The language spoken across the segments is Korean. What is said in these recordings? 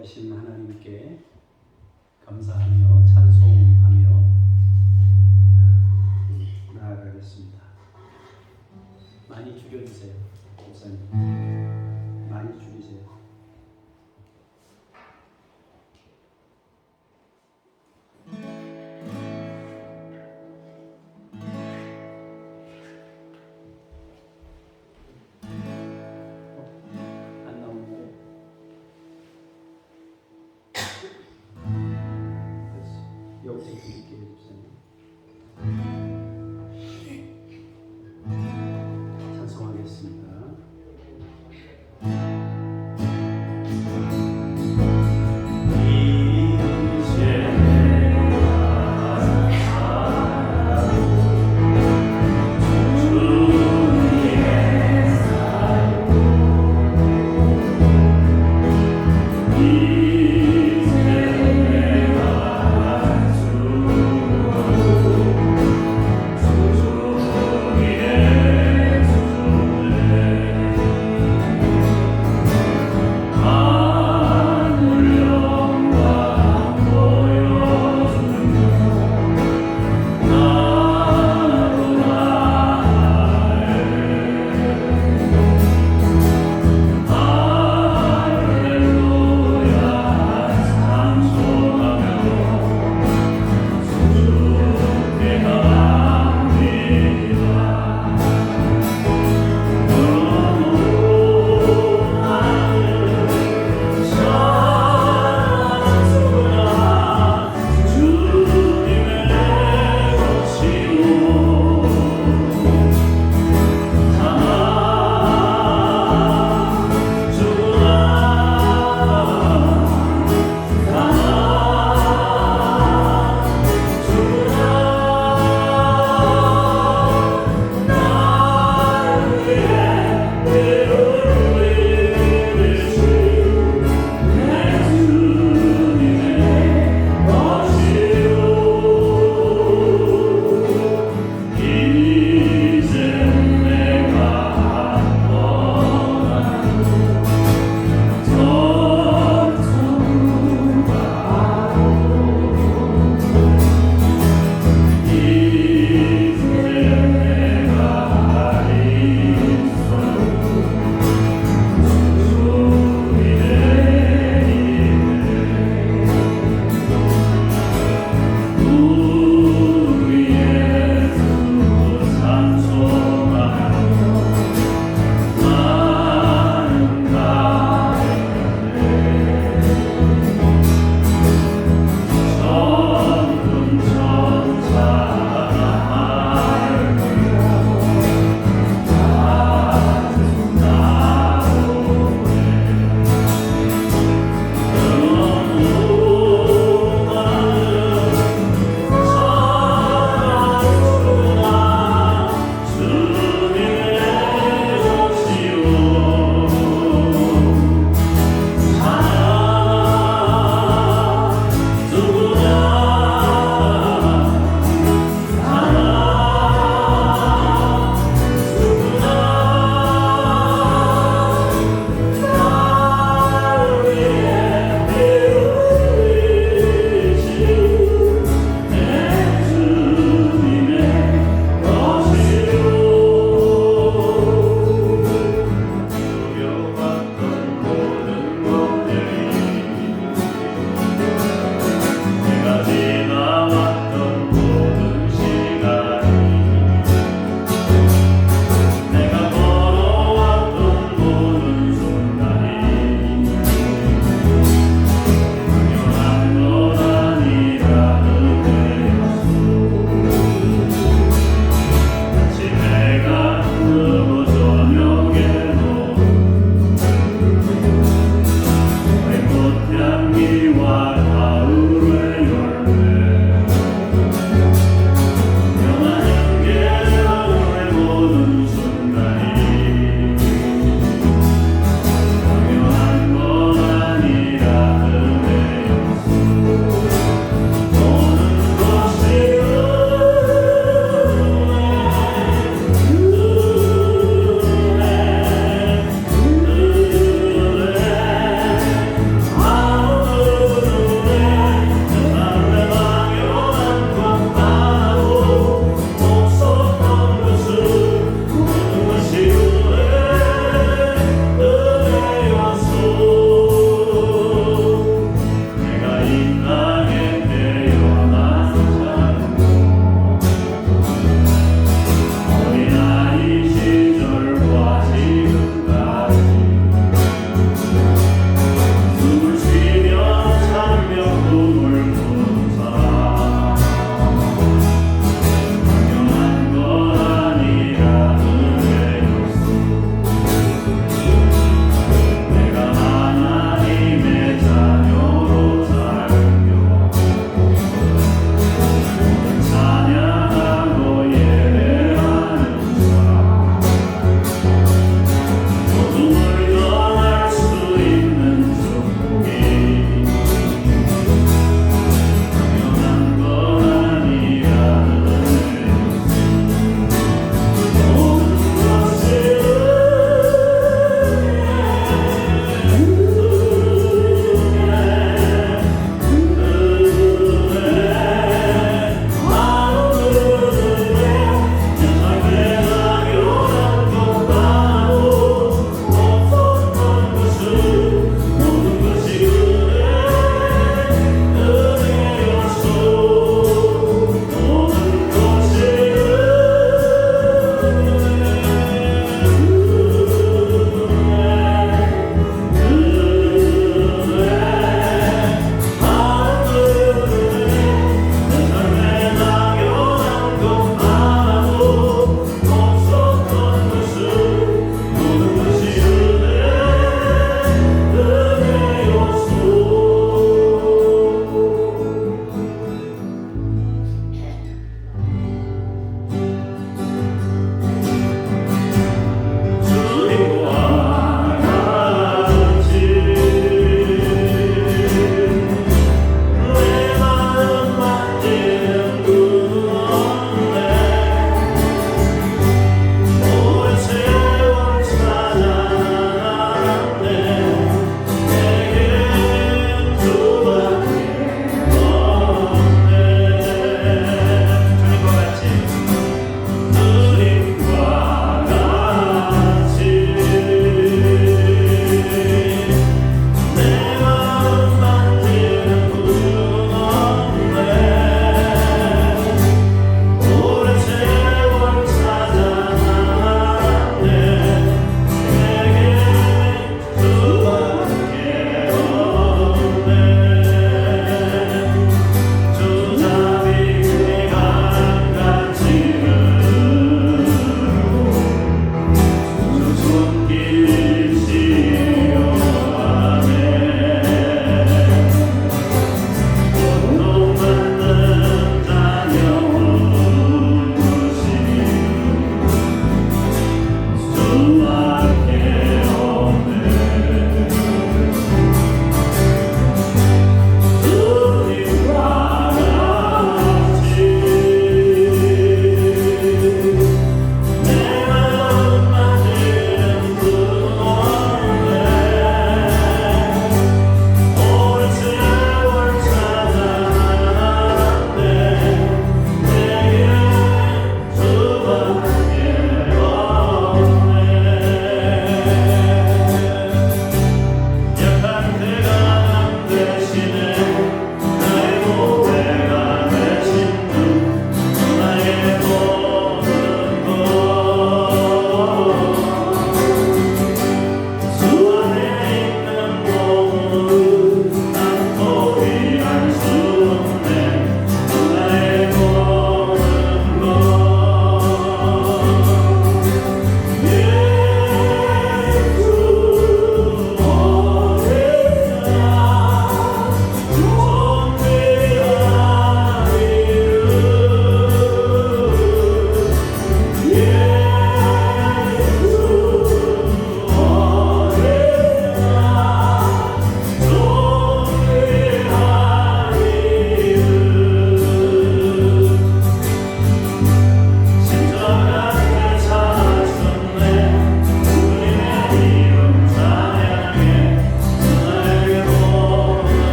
인도하신 하나님께 감사하며 찬송하며 나아가겠습니다. 많이 줄여주세요. 목사님 많이 줄이세요. 안 나오는데 여기서 드릴게요. 목사님 찬송하겠습니다. 할렐루야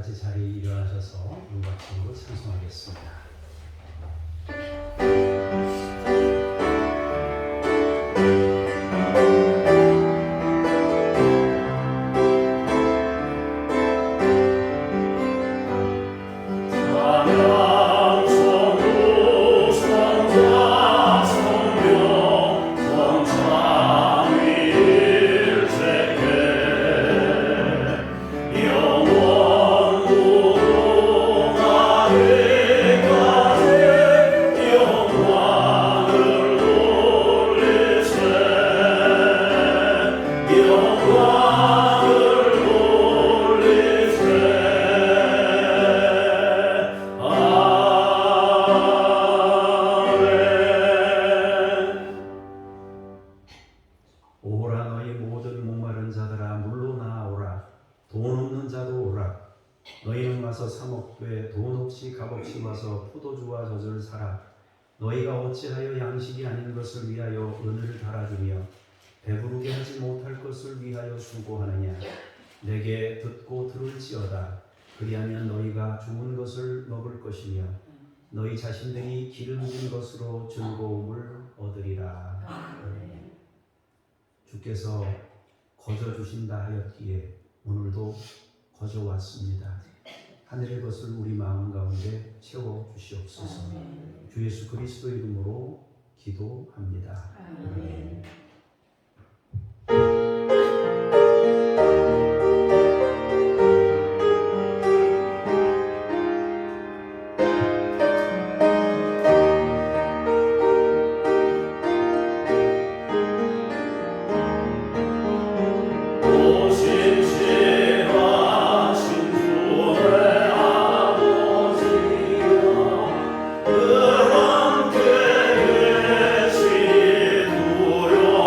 같이 자리에 일어나셔서 음악팀으로 찬송하겠습니다. 오라 너희 모든 목마른 자들아 물로 나아오라. 돈 없는 자도 오라. 너희는 와서 사 먹되 돈 없이 값없이 와서 포도주와 젖을 사라. 너희가 어찌하여 양식이 아닌 것을 위하여 은을 달아주며 배부르게 하지 못할 것을 위하여 수고하느냐. 내게 듣고 들을지어다. 그리하면 너희가 좋은 것을 먹을 것이며 너희 자신들이 기름진 것으로 즐거움을 얻으리라. 주께서 거저 주신다 하였기에 오늘도 거저 왔습니다. 하늘의 것을 우리 마음 가운데 채워 주시옵소서. 주 예수 그리스도 이름으로 기도합니다. 아멘. 그런 계신 우려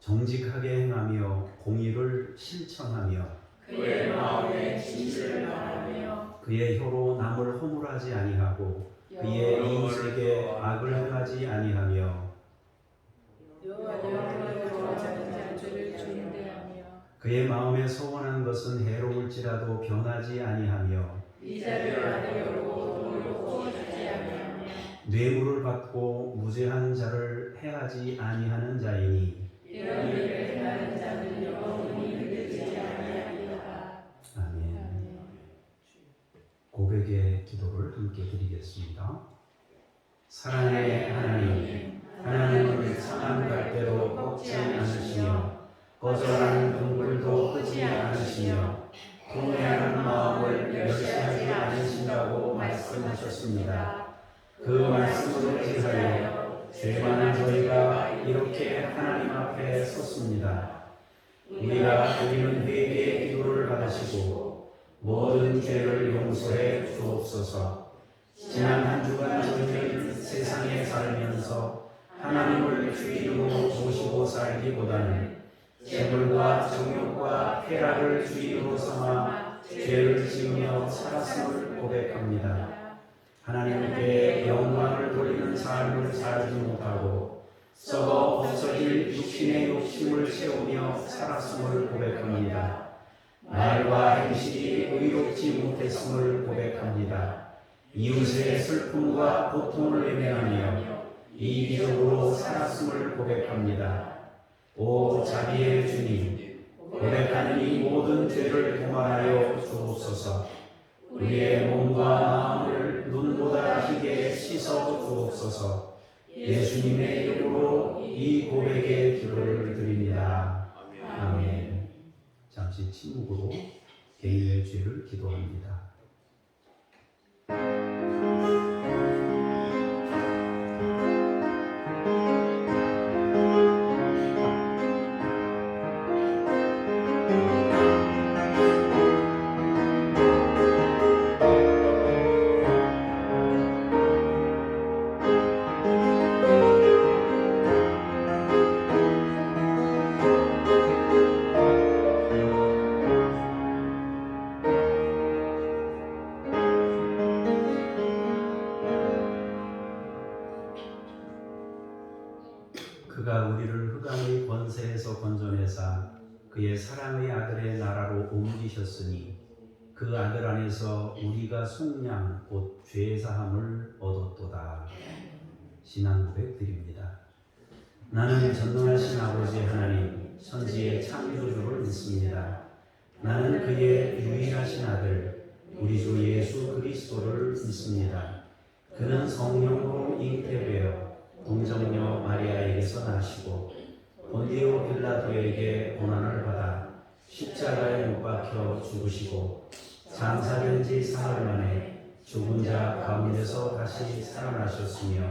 정직하게 행하며 공의를 실천하며 그의 마음에 진실을 말하며 그의 혀로 남을 허물하지 아니하고 그의 이웃에게 악을 행하지 아니하며 여호와를 작은 자들을 중대하며 그의 마음에 소원한 것은 해로울지라도 변하지 아니하며 이자를 아뢰려고 돈을 구워주지 아니하며 뇌물을 받고 무죄한 자를 해하지 아니하는 자이니 이런 일을 행하는 자는 영원히 흔들리지 아니하리라. 아멘. 고백의 기도를 함께 드리겠습니다. 사랑의 하나님, 하나님은 상한 갈대로 꺾지 않으시며 거절하는 눈물도 끄지 않으시며 통회하는 마음을 멸시하지 않으신다고 말씀하셨습니다. 그 말씀을 기하여 죄 많은 저희가 이렇게 하나님 앞에 섰습니다. 우리는 회개의 기도를 받으시고 모든 죄를 용서해 주옵소서. 지난 한 주간 저희는 세상에 살면서 하나님을 주인으로 모시고 살기보다는 재물과 정욕과 쾌락을 주인으로 삼아 죄를 지으며 살았음을 고백합니다. 하나님께 영광을 돌리는 삶을 살지 못하고 썩어 없어질 육신의 욕심을 채우며 살았음을 고백합니다. 말과 행실이 의롭지 못했음을 고백합니다. 이웃의 슬픔과 고통을 외면하며 이기적으로 살았음을 고백합니다. 오 자비의 주님, 고백하는 이 모든 죄를 도말하여 주옵소서. 우리의 몸과 마음을 눈보다 희게 씻어 주옵소서. 예수님의 이름으로 이 고백의 기도를 드립니다. 아멘. 잠시 침묵으로 개인의 죄를 기도합니다. 그가 우리를 흑암의 권세에서 건져내사 그의 사랑의 아들의 나라로 옮기셨으니 그 아들 안에서 우리가 속량 곧 죄사함을 얻었도다. 신앙 고백 드립니다. 나는 전능하신 아버지 하나님 천지의 창조주를 믿습니다. 나는 그의 유일하신 아들 우리 주 예수 그리스도를 믿습니다. 그는 성령으로 잉태되어 동정녀 마리아에게서 나시고 본디오 빌라도에게 고난을 받아 십자가에 못 박혀 죽으시고 장사된 지 사흘 만에 죽은 자 가운데서 다시 살아나셨으며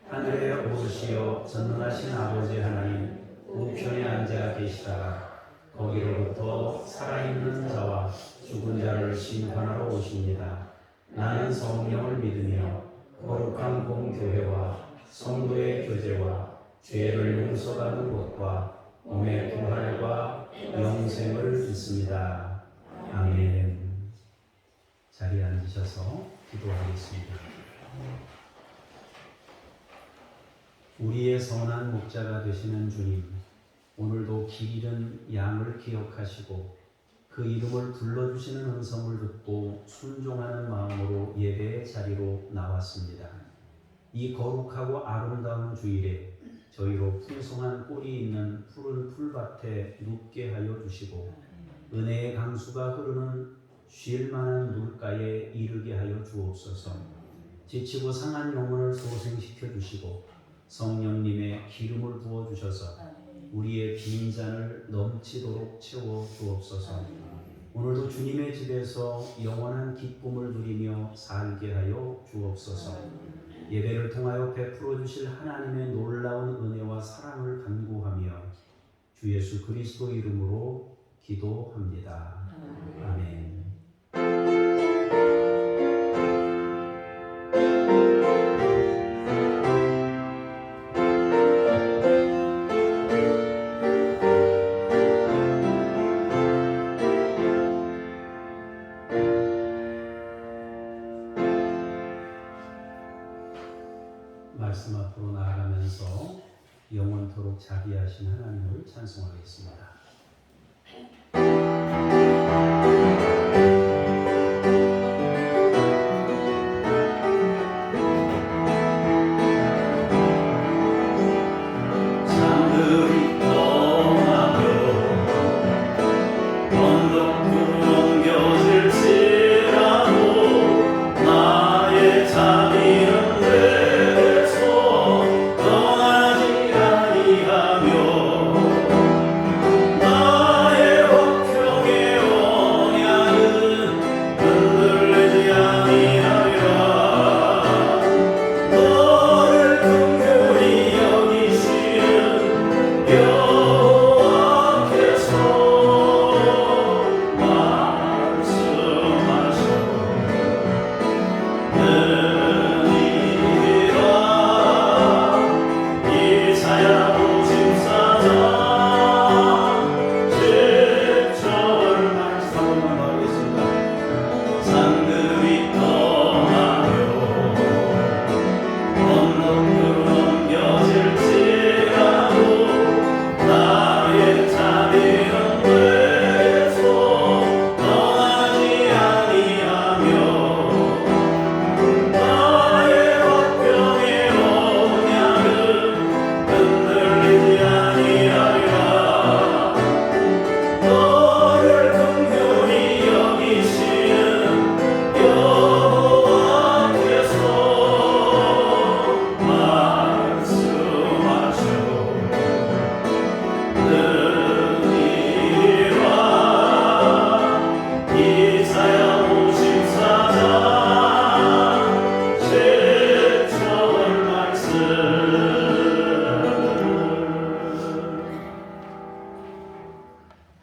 하늘에 오르시어 전능하신 아버지 하나님 우편에 앉아 계시다가 거기로부터 살아있는 자와 죽은 자를 심판하러 오십니다. 나는 성령을 믿으며 거룩한 공교회와 성도의 교제와 죄를 용서받는 것과 몸의 부활과 영생을 믿습니다. 아멘. 자리에 앉으셔서 기도하겠습니다. 우리의 선한 목자가 되시는 주님, 오늘도 길 잃은 양을 기억하시고 그 이름을 불러주시는 음성을 듣고 순종하는 마음으로 예배의 자리로 나왔습니다. 이 거룩하고 아름다운 주일에 저희로 풍성한 꿀이 있는 푸른 풀밭에 눕게 하여 주시고 은혜의 강수가 흐르는 쉴만한 물가에 이르게 하여 주옵소서. 지치고 상한 영혼을 소생시켜 주시고 성령님의 기름을 부어 주셔서 우리의 빈 잔을 넘치도록 채워 주옵소서. 오늘도 주님의 집에서 영원한 기쁨을 누리며 살게 하여 주옵소서. 예배를 통하여 베풀어 주실 하나님의 놀라운 은혜와 사랑을 간구하며 주 예수 그리스도 이름으로 기도합니다. 아멘. 영원토록 자비하신 하나님을 찬송하겠습니다.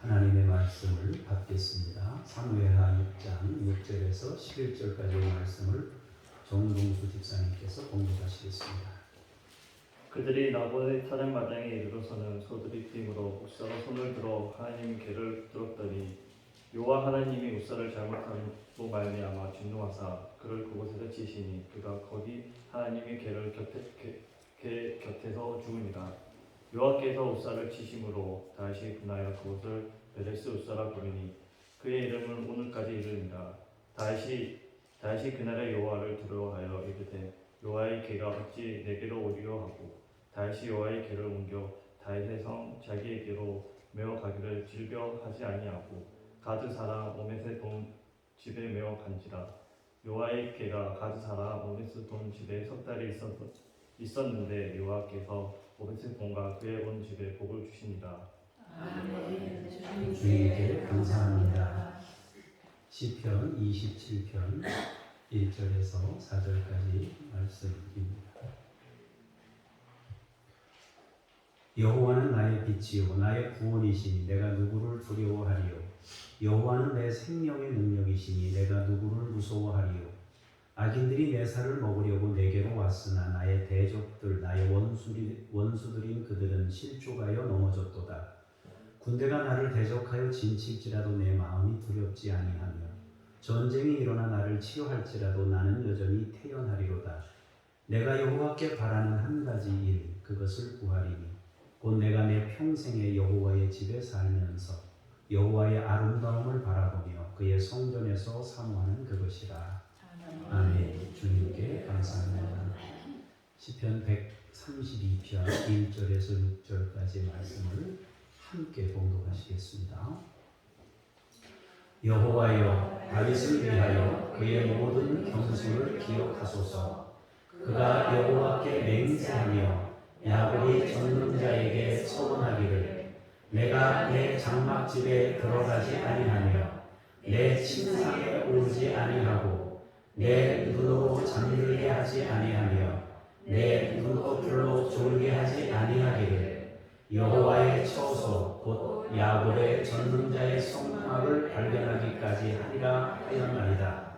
하나님의 말씀을 받겠습니다. 사무엘하 6장 6절에서 11절까지의 말씀을 정동수 집사님께서 공독하시겠습니다. 그들이 나봇의 타작마당에 이르러서는 소들이 뛰므로 웃사가 손을 들어 하나님 궤를 뚫었더니 여호와 하나님이 웃사를 잘못함으로 말미암아 진노하사 그를 그곳에서 치시니 그가 거기 하나님의 궤를 궤 곁에서 죽으니라. 여호와께서 웃사를 치심으로 다시 분하여 그곳을 베레스 웃사라 부르니 그의 이름은 오늘까지 이르니라. 다시 그날의 여호와를 두려워하여 이르되 여호와의 궤가 어찌 내게로 오리요 하고 다시 여호와의 궤를 옮겨 다윗의 성 자기에게로 메어 가기를 즐겨하지 아니하고 가드 사람 오벳의 돈 집에 메어 간지라. 여호와의 궤가 가드 사람 오벳의 돈 집에 석 달이 있었는데 여호와께서 오벳의 돈과 그의 온 집에 복을 주시니라. 아멘. 주님께 감사합니다. 시편 27편 1절에서 4절까지 말씀입니다. 여호와는 나의 빛이요 나의 구원이시니 내가 누구를 두려워하리요. 여호와는 내 생명의 능력이시니 내가 누구를 무서워하리요. 악인들이 내 살을 먹으려고 내게로 왔으나 나의 대적들 나의 원수들인 그들은 실족하여 넘어졌도다. 군대가 나를 대적하여 진칠지라도 내 마음이 두렵지 아니하며 전쟁이 일어나 나를 치료할지라도 나는 여전히 태연하리로다. 내가 여호와께 바라는 한 가지 일 그것을 구하리니 곧 내가 내 평생에 여호와의 집에 살면서 여호와의 아름다움을 바라보며 그의 성전에서 사모하는 그것이라. 아멘. 주님께 감사합니다. 시편 132편 1절에서 6절까지 말씀을 함께 봉독하시겠습니다. 여호와여 다윗을 위하여 그의 모든 경수를 기억하소서. 그가 여호와께 맹세하며 야곱의 전능자에게 서원하기를 내가 내 장막집에 들어가지 아니하며 내 침상에 오르지 아니하고 내 눈으로 잠들게 하지 아니하며 내 눈꺼풀로 졸게 하지 아니하기를 여호와의 처소 곧 야곱의 전능자의 성막을 발견하기까지 하리라 하였나이다.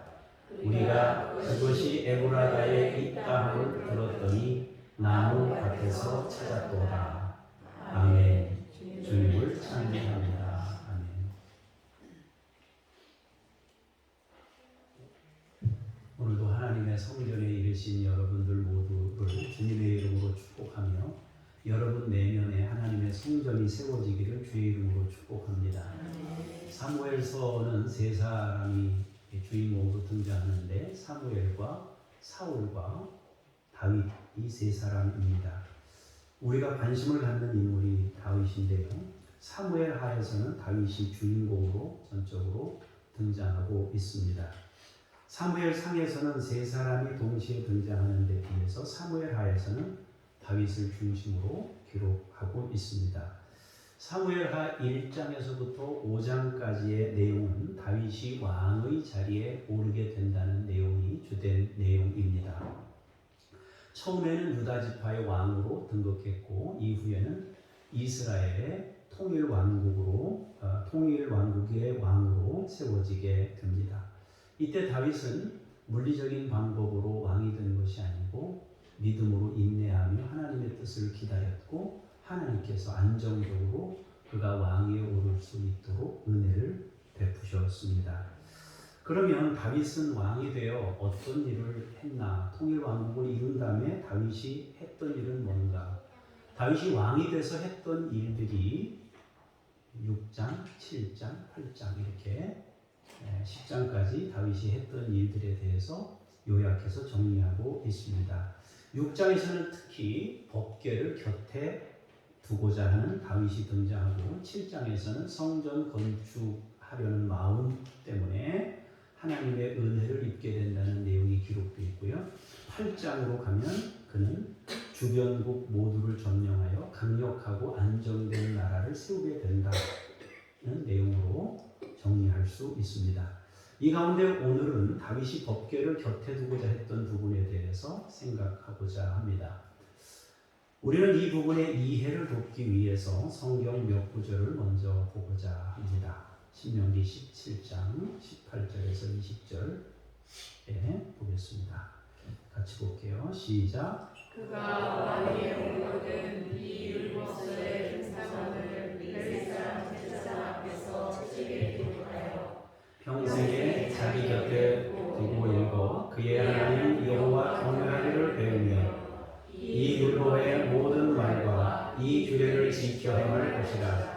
우리가 그것이 에브라다에 있다 함을 들었더니 나무 밭에서 찾았도다. 아멘. 주님을 찬미합니다. 아멘. 오늘도 하나님의 성전에 이르신 여러분들 모두를 주님의 이름으로 축복하며 여러분 내면에 하나님의 성전이 세워지기를 주의 이름으로 축복합니다. 사무엘서는 세 사람이 주인공으로 등장하는데 사무엘과 사울과 다윗 이 세 사람입니다. 우리가 관심을 갖는 인물이 다윗인데요. 사무엘 하에서는 다윗이 주인공으로 전적으로 등장하고 있습니다. 사무엘 상에서는 세 사람이 동시에 등장하는 데 비해서 사무엘 하에서는 다윗을 중심으로 기록하고 있습니다. 사무엘 하 1장에서부터 5장까지의 내용은 다윗이 왕의 자리에 오르게 된다는 내용이 주된 내용입니다. 처음에는 유다 지파의 왕으로 등극했고 이후에는 이스라엘의 통일 왕국의 왕으로 세워지게 됩니다. 이때 다윗은 물리적인 방법으로 왕이 된 것이 아니고 믿음으로 인내하며 하나님의 뜻을 기다렸고 하나님께서 안정적으로 그가 왕위에 오를 수 있도록 은혜를 베푸셨습니다. 그러면 다윗은 왕이 되어 어떤 일을 했나? 통일 왕국을 이룬 다음에 다윗이 했던 일은 뭔가? 다윗이 왕이 돼서 했던 일들이 6장, 7장, 8장 이렇게 10장까지 다윗이 했던 일들에 대해서 요약해서 정리하고 있습니다. 6장에서는 특히 법궤를 곁에 두고자 하는 다윗이 등장하고 7장에서는 성전 건축하려는 마음 때문에 하나님의 은혜를 입게 된다는 내용이 기록되어 있고요. 8장으로 가면 그는 주변국 모두를 점령하여 강력하고 안정된 나라를 세우게 된다는 내용으로 정리할 수 있습니다. 이 가운데 오늘은 다윗이 법궤를 곁에 두고자 했던 부분에 대해서 생각하고자 합니다. 우리는 이 부분의 이해를 돕기 위해서 성경 몇 구절을 먼저 보고자 합니다. 신명기 17장 18절에서 20절에 보겠습니다. 같이 볼게요. 시작. 그가 왕위에 오르거든 이 율법서의 등상함을 벨 사람 제사장 앞에서 책에 기록하여 평생에 자기 곁에 두고 읽어 그의 하나님 여호와 경외하기를 배우며 이 율법의 모든 말과 이 규례를 지켜 행할 것이라.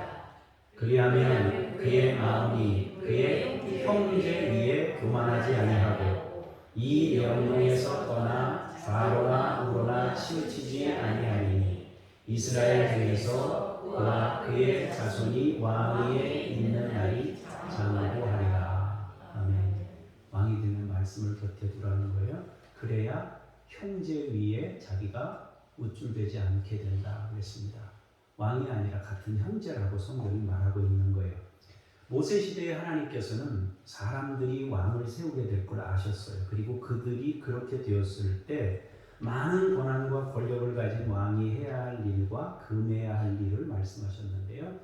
그리하면 그의 마음이 그의 형제 위에 교만하지 아니하고 이 명령에서 떠나 좌로나 우로나 치우치지 아니하리니 이스라엘 중에서 그와 그의 자손이 왕위에 있는 날이 장구하리라. 아멘. 왕이 되는 말씀을 곁에 두라는 거예요. 그래야 형제 위에 자기가 우쭐대지 않게 된다 그랬습니다. 왕이 아니라 같은 형제라고 성경이 말하고 있는 거예요. 모세 시대에 하나님께서는 사람들이 왕을 세우게 될 걸 아셨어요. 그리고 그들이 그렇게 되었을 때 많은 권한과 권력을 가진 왕이 해야 할 일과 금해야 할 일을 말씀하셨는데요.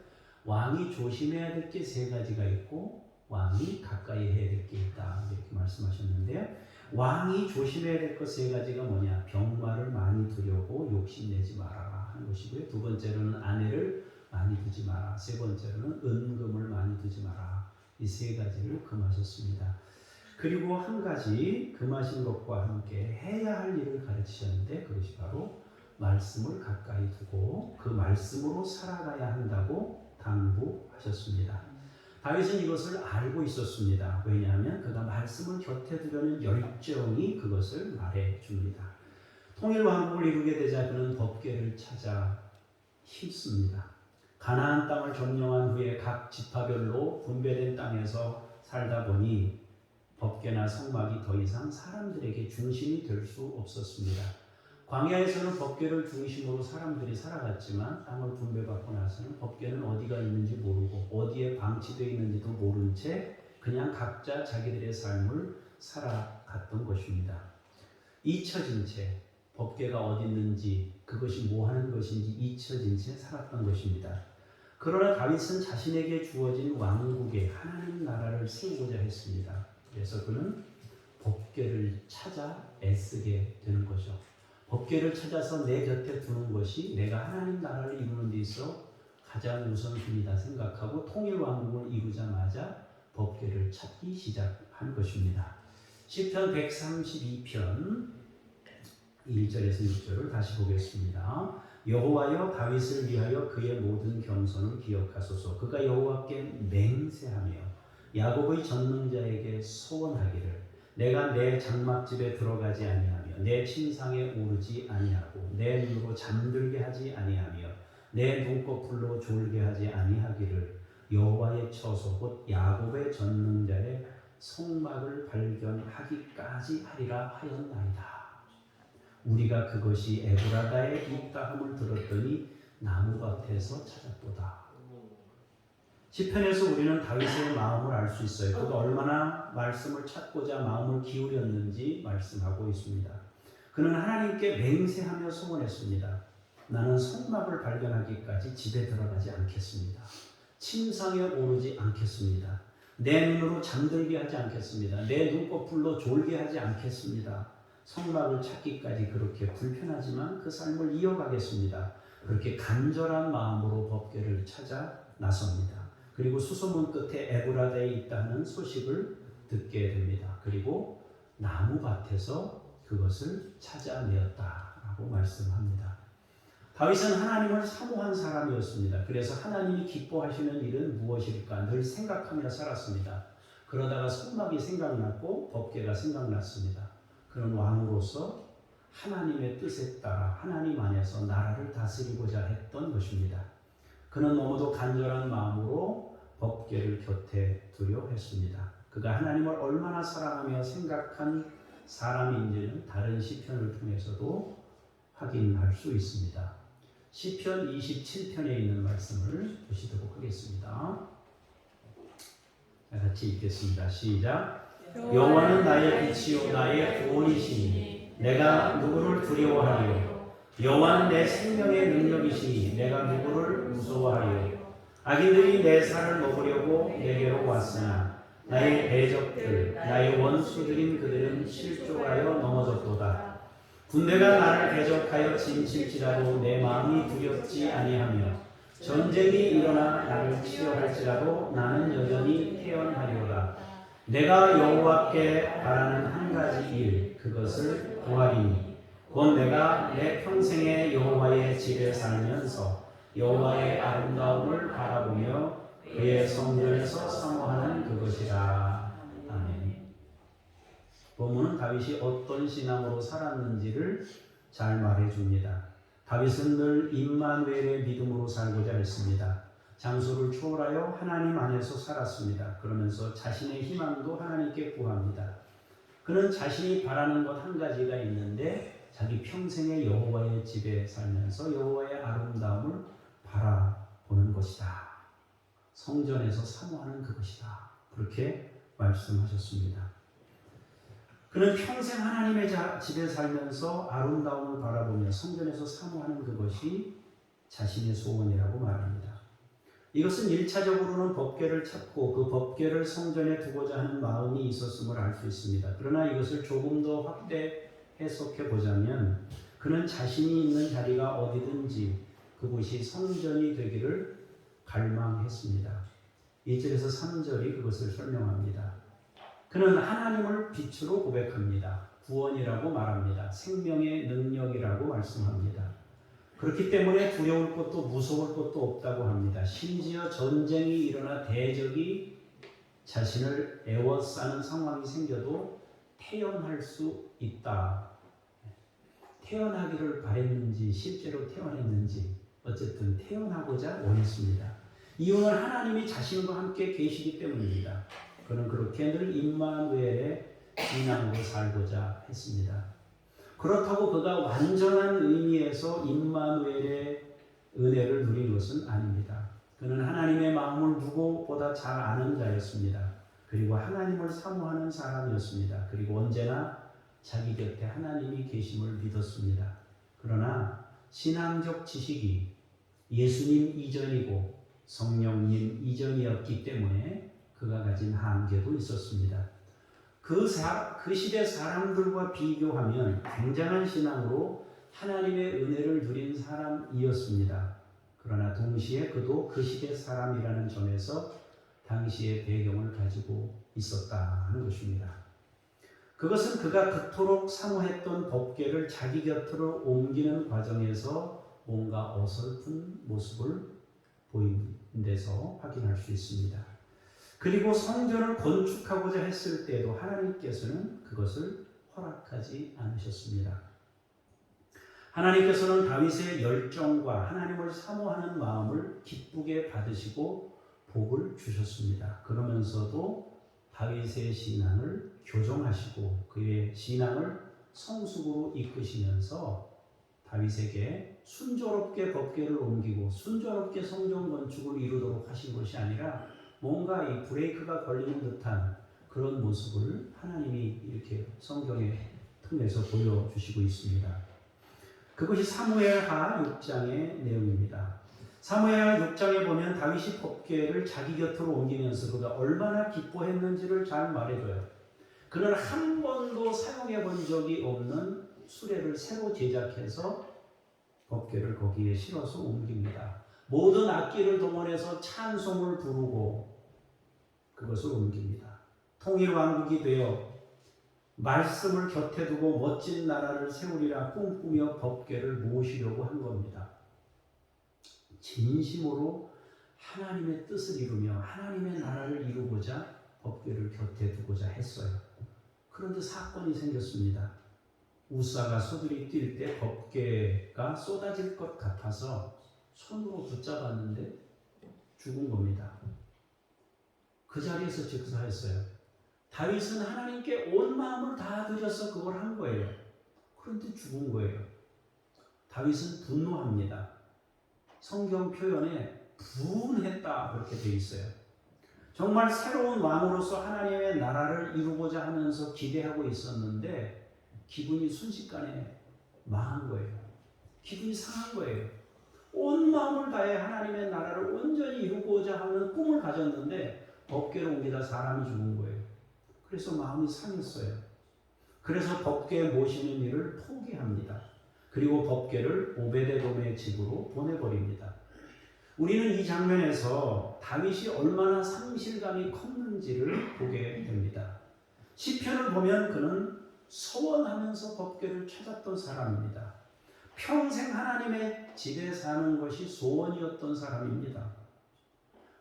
왕이 조심해야 될 게 세 가지가 있고 왕이 가까이 해야 될 게 있다 이렇게 말씀하셨는데요. 왕이 조심해야 될 것 세 가지가 뭐냐? 병마를 많이 두려고 욕심내지 말아라 하는 것이고요. 두 번째로는 아내를 많이 두지 마라. 세 번째로는 은금을 많이 두지 마라. 이 세 가지를 금하셨습니다. 그리고 한 가지 금하신 것과 함께 해야 할 일을 가르치셨는데 그것이 바로 말씀을 가까이 두고 그 말씀으로 살아가야 한다고 당부하셨습니다. 다윗은 이것을 알고 있었습니다. 왜냐하면 그가 말씀을 곁에 두려는 열정이 그것을 말해줍니다. 통일왕국을 이루게 되자 그는 법궤를 찾아 힘씁니다. 가나안 땅을 점령한 후에 각 지파별로 분배된 땅에서 살다 보니 법궤나 성막이 더 이상 사람들에게 중심이 될 수 없었습니다. 광야에서는 법궤를 중심으로 사람들이 살아갔지만 땅을 분배받고 나서는 법궤는 어디가 있는지 모르고 어디에 방치되어 있는지도 모른 채 그냥 각자 자기들의 삶을 살아갔던 것입니다. 잊혀진 채 법궤가 어디 있는지 그것이 뭐 하는 것인지 잊혀진 채 살았던 것입니다. 그러나 다윗은 자신에게 주어진 왕국에 하나님 나라를 세우고자 했습니다. 그래서 그는 법궤를 찾아 애쓰게 되는 거죠. 법궤를 찾아서 내 곁에 두는 것이 내가 하나님 나라를 이루는 데 있어 가장 우선순위다 생각하고 통일왕국을 이루자마자 법궤를 찾기 시작한 것입니다. 시편 132편 1절에서 6절을 다시 보겠습니다. 여호와여 다윗을 위하여 그의 모든 겸손을 기억하소서. 그가 여호와께 맹세하며 야곱의 전능자에게 소원하기를 내가 내 장막집에 들어가지 아니하며 내 침상에 오르지 아니하고 내 눈으로 잠들게 하지 아니하며 내 눈꺼풀로 졸게 하지 아니하기를 여호와의 처소 곧 야곱의 전능자의 성막을 발견하기까지 하리라 하였나이다. 우리가 그것이 에브라다에 있다 함을 들었더니 나무밭에서 찾았도다. 시편에서 우리는 다윗의 마음을 알 수 있어요. 그가 얼마나 말씀을 찾고자 마음을 기울였는지 말씀하고 있습니다. 그는 하나님께 맹세하며 소원했습니다. 나는 성막을 발견하기까지 집에 들어가지 않겠습니다. 침상에 오르지 않겠습니다. 내 눈으로 잠들게 하지 않겠습니다. 내 눈꺼풀로 졸게 하지 않겠습니다. 성막을 찾기까지 그렇게 불편하지만 그 삶을 이어가겠습니다. 그렇게 간절한 마음으로 법궤를 찾아 나섭니다. 그리고 수소문 끝에 에브라다에 있다는 소식을 듣게 됩니다. 그리고 나무밭에서 그것을 찾아내었다라고 말씀합니다. 다윗은 하나님을 사모한 사람이었습니다. 그래서 하나님이 기뻐하시는 일은 무엇일까 늘 생각하며 살았습니다. 그러다가 성막이 생각났고 법궤가 생각났습니다. 그런 왕으로서 하나님의 뜻에 따라 하나님 안에서 나라를 다스리고자 했던 것입니다. 그는 너무도 간절한 마음으로 법궤를 곁에 두려 했습니다. 그가 하나님을 얼마나 사랑하며 생각한 사람인지는 다른 시편을 통해서도 확인할 수 있습니다. 시편 27편에 있는 말씀을 보시도록 하겠습니다. 같이 읽겠습니다. 시작. 여호와는 나의 빛이요 나의 구원이시니 내가 누구를 두려워하리요. 여호와는 내 생명의 능력이시니 내가 누구를 무서워하리요. 악인들이 내 살을 먹으려고 내게로 왔으나 나의 대적들 나의 원수들인 그들은 실족하여 넘어졌도다. 군대가 나를 대적하여 진칠지라도 내 마음이 두렵지 아니하며 전쟁이 일어나 나를 치려할지라도 나는 여전히 태연하리로다. 내가 여호와께 바라는 한 가지 일 그것을 구하리니 곧 내가 내 평생에 여호와의 집에 살면서 여호와의 아름다움을 바라보며 그의 성전에서 사모하는 그것이라. 아멘. 본문은 다윗이 어떤 신앙으로 살았는지를 잘 말해줍니다. 다윗은 늘 임마누엘의 믿음으로 살고자 했습니다. 장소를 초월하여 하나님 안에서 살았습니다. 그러면서 자신의 희망도 하나님께 구합니다. 그는 자신이 바라는 것 한 가지가 있는데 자기 평생에 여호와의 집에 살면서 여호와의 아름다움을 바라보는 것이다. 성전에서 사모하는 그것이다. 그렇게 말씀하셨습니다. 그는 평생 하나님의 집에 살면서 아름다움을 바라보며 성전에서 사모하는 그것이 자신의 소원이라고 말합니다. 이것은 1차적으로는 법궤를 찾고 그 법궤를 성전에 두고자 하는 마음이 있었음을 알 수 있습니다. 그러나 이것을 조금 더 확대 해석해 보자면 그는 자신이 있는 자리가 어디든지 그곳이 성전이 되기를 갈망했습니다. 1절에서 3절이 그것을 설명합니다. 그는 하나님을 빛으로 고백합니다. 구원이라고 말합니다. 생명의 능력이라고 말씀합니다. 그렇기 때문에 두려울 것도 무서울 것도 없다고 합니다. 심지어 전쟁이 일어나 대적이 자신을 에워싸는 상황이 생겨도 태어날 수 있다. 태어나기를 바랬는지 실제로 태어났는지 어쨌든 태어나고자 원했습니다. 이유는 하나님이 자신과 함께 계시기 때문입니다. 그는 그렇게 늘 임마누엘의 신앙으로 살고자 했습니다. 그렇다고 그가 완전한 의미에서 임마누엘의 은혜를 누린 것은 아닙니다. 그는 하나님의 마음을 누구보다 잘 아는 자였습니다. 그리고 하나님을 사모하는 사람이었습니다. 그리고 언제나 자기 곁에 하나님이 계심을 믿었습니다. 그러나 신앙적 지식이 예수님 이전이고 성령님 이전이었기 때문에 그가 가진 한계도 있었습니다. 그 시대 사람들과 비교하면 굉장한 신앙으로 하나님의 은혜를 누린 사람이었습니다. 그러나 동시에 그도 그 시대 사람이라는 점에서 당시의 배경을 가지고 있었다 하는 것입니다. 그것은 그가 그토록 사모했던 법궤를 자기 곁으로 옮기는 과정에서 뭔가 어설픈 모습을 보이는 데서 확인할 수 있습니다. 그리고 성전을 건축하고자 했을 때도 하나님께서는 그것을 허락하지 않으셨습니다. 하나님께서는 다윗의 열정과 하나님을 사모하는 마음을 기쁘게 받으시고 복을 주셨습니다. 그러면서도 다윗의 신앙을 교정하시고 그의 신앙을 성숙으로 이끄시면서 다윗에게 순조롭게 법궤를 옮기고 순조롭게 성전 건축을 이루도록 하신 것이 아니라 뭔가 이 브레이크가 걸리는 듯한 그런 모습을 하나님이 이렇게 성경에 통해서 보여주시고 있습니다. 그것이 사무엘하 6장의 내용입니다. 사무엘하 6장에 보면 다윗이 법궤를 자기 곁으로 옮기면서 그가 얼마나 기뻐했는지를 잘 말해줘요. 그는 한 번도 사용해 본 적이 없는 수레를 새로 제작해서 법궤를 거기에 실어서 옮깁니다. 모든 악기를 동원해서 찬송을 부르고 그것을 옮깁니다. 통일왕국이 되어 말씀을 곁에 두고 멋진 나라를 세우리라 꿈꾸며 법궤를 모시려고 한 겁니다. 진심으로 하나님의 뜻을 이루며 하나님의 나라를 이루고자 법궤를 곁에 두고자 했어요. 그런데 사건이 생겼습니다. 우사가 소들이 뛸 때 법궤가 쏟아질 것 같아서 손으로 붙잡았는데 죽은 겁니다. 그 자리에서 즉사했어요. 다윗은 하나님께 온 마음을 다 들여서 그걸 한 거예요. 그런데 죽은 거예요. 다윗은 분노합니다. 성경 표현에 분했다 그렇게 돼 있어요. 정말 새로운 왕으로서 하나님의 나라를 이루고자 하면서 기대하고 있었는데 기분이 순식간에 망한 거예요. 기분이 상한 거예요. 온 마음을 다해 하나님의 나라를 온전히 이루고자 하는 꿈을 가졌는데 법궤를 옮기다 사람이 죽은 거예요. 그래서 마음이 상했어요. 그래서 법궤 모시는 일을 포기합니다. 그리고 법궤를 오베데돔의 집으로 보내버립니다. 우리는 이 장면에서 다윗이 얼마나 상실감이 컸는지를 보게 됩니다. 시편을 보면 그는 서원하면서 법궤를 찾았던 사람입니다. 평생 하나님의 집에 사는 것이 소원이었던 사람입니다.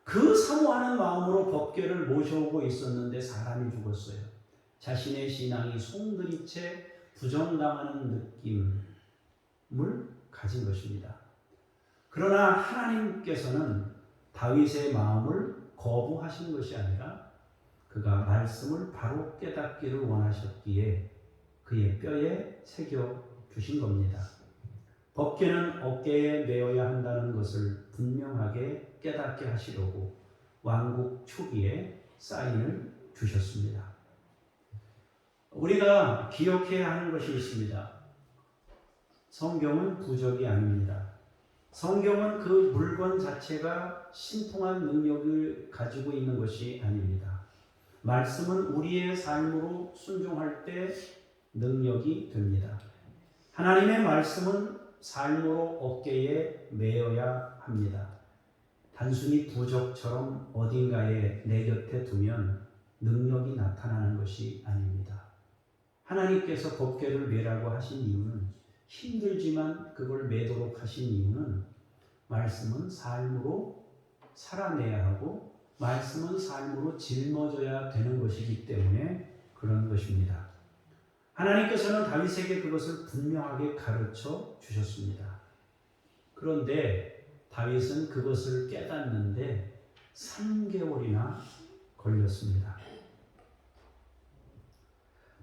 그 사모하는 마음으로 법궤를 모셔오고 있었는데 사람이 죽었어요. 자신의 신앙이 송두리째 부정당하는 느낌을 가진 것입니다. 그러나 하나님께서는 다윗의 마음을 거부하신 것이 아니라 그가 말씀을 바로 깨닫기를 원하셨기에 그의 뼈에 새겨 주신 겁니다. 법궤는 어깨에 메어야 한다는 것을 분명하게 깨닫게 하시려고 왕국 초기에 사인을 주셨습니다. 우리가 기억해야 하는 것이 있습니다. 성경은 부적이 아닙니다. 성경은 그 물건 자체가 신통한 능력을 가지고 있는 것이 아닙니다. 말씀은 우리의 삶으로 순종할 때 능력이 됩니다. 하나님의 말씀은 삶으로 어깨에 메어야 합니다. 단순히 부적처럼 어딘가에 내 곁에 두면 능력이 나타나는 것이 아닙니다. 하나님께서 법궤를 메라고 하신 이유는 힘들지만 그걸 메도록 하신 이유는 말씀은 삶으로 살아내야 하고 말씀은 삶으로 짊어져야 되는 것이기 때문에 그런 것입니다. 하나님께서는 다윗에게 그것을 분명하게 가르쳐 주셨습니다. 그런데 다윗은 그것을 깨닫는데 3개월이나 걸렸습니다.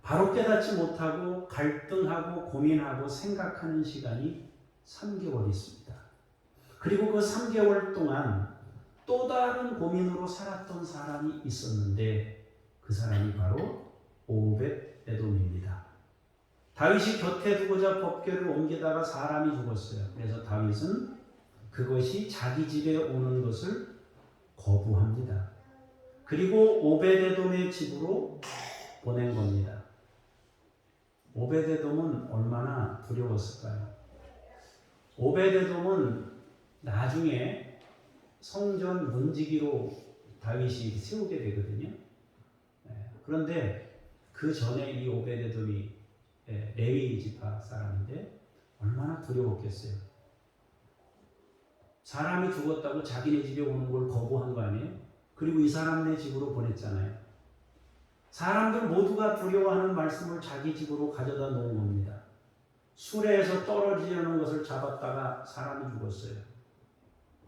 바로 깨닫지 못하고 갈등하고 고민하고 생각하는 시간이 3개월 있습니다. 그리고 그 3개월 동안 또 다른 고민으로 살았던 사람이 있었는데 그 사람이 바로 오벳에돔입니다. 다윗이 곁에 두고자 법궤를 옮기다가 사람이 죽었어요. 그래서 다윗은 그것이 자기 집에 오는 것을 거부합니다. 그리고 오벳에돔의 집으로 보낸 겁니다. 오벳에돔은 얼마나 두려웠을까요? 오벳에돔은 나중에 성전 문지기로 다윗이 세우게 되거든요. 그런데 그 전에 이 오벳에돔이 레위 지파 사람인데 얼마나 두려웠겠어요. 사람이 죽었다고 자기네 집에 오는 걸 거부한 거 아니에요? 그리고 이 사람네 집으로 보냈잖아요. 사람들 모두가 두려워하는 말씀을 자기 집으로 가져다 놓은 겁니다. 수레에서 떨어지려는 것을 잡았다가 사람이 죽었어요.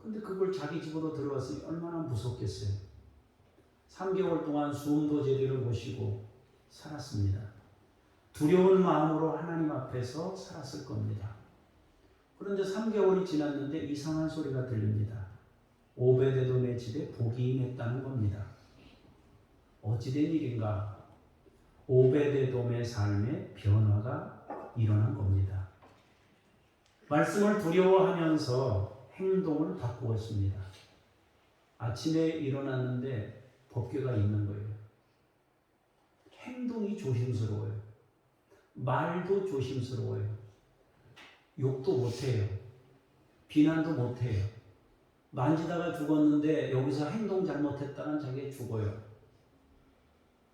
근데 그걸 자기 집으로 들어왔으니 얼마나 무섭겠어요. 3개월 동안 숨도 제대로 못 쉬고 살았습니다. 두려운 마음으로 하나님 앞에서 살았을 겁니다. 그런데 3개월이 지났는데 이상한 소리가 들립니다. 오베데돔의 집에 복이 임했다는 겁니다. 어찌된 일인가? 오베데돔의 삶에 변화가 일어난 겁니다. 말씀을 두려워하면서 행동을 바꾸었습니다. 아침에 일어났는데 법궤가 있는 거예요. 행동이 조심스러워요. 말도 조심스러워요. 욕도 못해요. 비난도 못해요. 만지다가 죽었는데 여기서 행동 잘못했다간 자기 죽어요.